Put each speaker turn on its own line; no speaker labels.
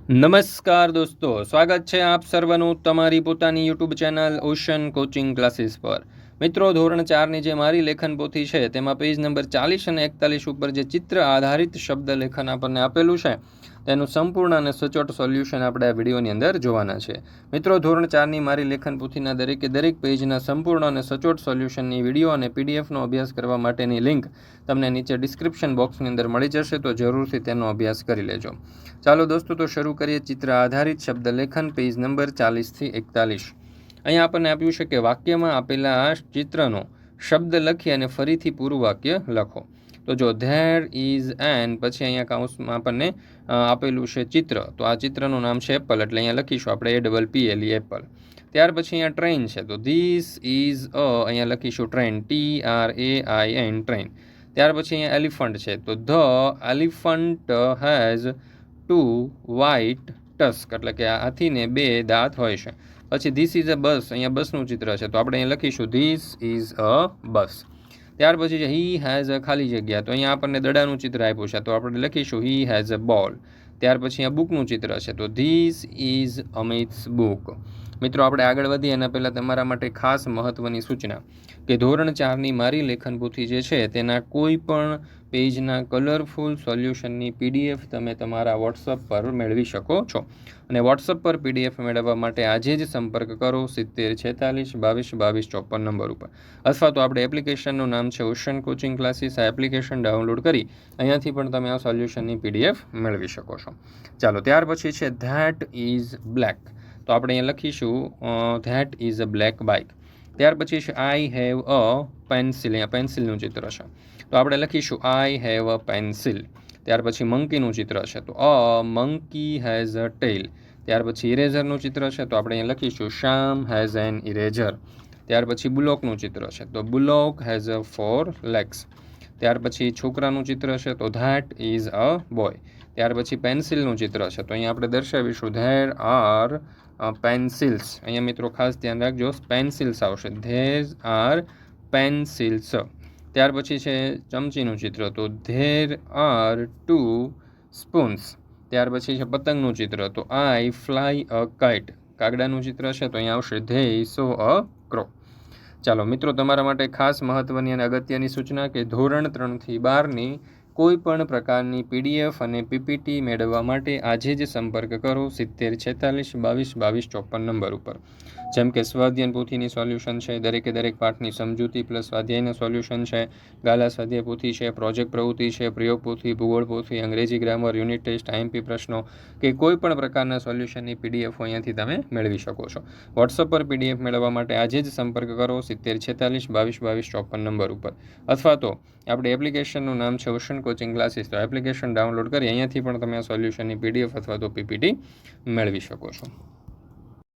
નમસ્કાર દોસ્તો, સ્વાગત છે આપ સર્વનું તમારી પોતાની YouTube channel ocean coaching classes પર. મિત્રો, ધોરણ 4ની જે મારી લેખન પોથી છે તેમાં પેજ નંબર 40 અને 41 ઉપર જે ચિત્ર આધારિત શબ્દ લેખન આપણને આપેલું છે તેનું સંપૂર્ણ અને સચોટ સોલ્યુશન આપણે આ વિડીયોની અંદર જોવાના છે. મિત્રો, ધોરણ 4ની મારી લેખન પોથીના દરેક પેજના સંપૂર્ણ અને સચોટ સોલ્યુશનની વિડીયો અને પીડીએફનો અભ્યાસ કરવા માટેની લિંક તમને નીચે ડિસ્ક્રિપ્શન બોક્સની અંદર મળી જશે, તો જરૂરથી તેનો અભ્યાસ કરી લેજો. ચાલો દોસ્તો, તો શરૂ કરીએ ચિત્ર આધારિત શબ્દ લેખન પેજ નંબર 40થી 41. અહીંયા આપણને આપ્યું છે કે વાક્યમાં આપેલા આ ચિત્રનો શબ્દ લખી અને ફરીથી પૂરું વાક્ય લખો. તો જો ધેર ઇઝ એન, પછી અહીંયા કાઉન્સમાં આપણને આપેલું છે ચિત્ર, તો આ ચિત્રનું નામ છે એપલ, એટલે અહીંયા લખીશું આપણે APPLE એપલ. ત્યાર પછી અહીંયા ટ્રેન છે, તો ધીસ ઇઝ અહીંયા લખીશું ટ્રેન, TRAIN ટ્રેન. ત્યાર પછી અહીંયા એલિફન્ટ છે, તો the elephant has 2 white tusk, એટલે કે હાથીને 2 દાંત હોય છે. પછી ધીસ ઇઝ અ બસ, અહીંયા બસનું ચિત્ર છે, તો આપણે અહીંયા લખીશું ધીસ ઇઝ અ બસ. ત્યાર પછી છે હી હેઝ અ ખાલી જગ્યા, તો અહીંયા આપણને દડાનું ચિત્ર આપ્યું છે, તો આપણે લખીશું હી હેઝ અ બોલ. ત્યાર પછી અહીંયા બુકનું ચિત્ર છે, તો ધીસ ઇઝ અમિત્સ બુક. મિત્રો, આપણે આગળ વધીએ એના પહેલાં તમારા માટે ખાસ મહત્ત્વની સૂચના કે ધોરણ 4ની મારી લેખન પોથી જે છે તેના કોઈ પણ પેજના કલરફુલ સોલ્યુશનની PDF તમે તમારા વોટ્સઅપ પર મેળવી શકો છો. અને વોટ્સઅપ પર PDF મેળવવા માટે આજે જ સંપર્ક કરો 70 46 22 22 54 નંબર ઉપર, અથવા તો આપણે એપ્લિકેશનનું નામ છે ઓશન કોચિંગ ક્લાસીસ. આ એપ્લિકેશન ડાઉનલોડ કરી અહીંયાથી પણ તમે આ સોલ્યુશનની PDF મેળવી શકો છો. ચાલો, ત્યાર પછી છે ધેટ ઇઝ બ્લેક, તો આપણે અહીંયા લખીશું that is a black bike. ત્યાર પછી છે આઈ હેવ અ પેન્સિલ, અહીંયા પેન્સિલનું ચિત્ર છે, તો આપણે લખીશું આઈ હેવ અ પેન્સિલ. ત્યાર પછી મંકીનું ચિત્ર છે, તો અ મંકી હેઝ અ ટેલ. ત્યાર પછી ઇરેઝરનું ચિત્ર છે, તો આપણે અહીંયા લખીશું શ્યામ હેઝ એન ઇરેઝર. ત્યાર પછી બુલોકનું ચિત્ર છે, તો બુલોક હેઝ અ 4 legs. ત્યાર પછી છોકરાનું ચિત્ર છે, તો ધેટ ઇઝ અ બોય. ત્યાર પછી પેન્સિલનું ચિત્ર છે, તો અહીંયા આપણે દર્શાવીશું ધેર આર પેન્સિલ્સ. અહીંયા મિત્રો ખાસ ધ્યાન રાખજો, પેન્સિલ્સ આવશે, ધેર આર પેન્સિલ્સ. ત્યાર પછી છે ચમચીનું ચિત્ર, તો ધેર આર 2 સ્પૂન્સ. ત્યાર પછી છે પતંગનું ચિત્ર, તો આઈ ફ્લાય અ કાઇટ. કાગડાનું ચિત્ર છે, તો અહીંયા આવશે ધે સો અ ક્રો. ચાલો મિત્રો, તમારા માટે ખાસ મહત્ત્વની અને અગત્યની સૂચના કે ધોરણ 3થી 12ની કોઈ પણ પ્રકારની PDF અને PPT મેળવવા માટે આજે જ સંપર્ક કરો 70 46 22 22 54 નંબર ઉપર. જેમ કે સ્વાધ્યાયન પોથીની સોલ્યુશન છે, દરેક પાઠની સમજૂતી પ્લસ સ્વાધ્યાયના સોલ્યુશન છે, ગાલા સ્વાધ્યાય પોથી છે, પ્રોજેક્ટ પ્રવૃત્તિ છે, પ્રયોગ પોથી, ભૂગોળ પોથી, અંગ્રેજી ગ્રામર, યુનિટ ટેસ્ટ, IMP પ્રશ્નો કે કોઈ પણ પ્રકારના સોલ્યુશનની PDF અહીંયાથી તમે મેળવી શકો છો. વોટ્સઅપ પર PDF મેળવવા માટે આજે જ સંપર્ક કરો 70 46 22 22 54 નંબર ઉપર, અથવા તો આપણે એપ્લિકેશનનું નામ છે ઓશન કોચિંગ ક્લાસીસ, તો એપ્લિકેશન ડાઉનલોડ કરી અહીંયાથી પણ તમે આ સોલ્યુશનની PDF અથવા તો PPT મેળવી શકો છો.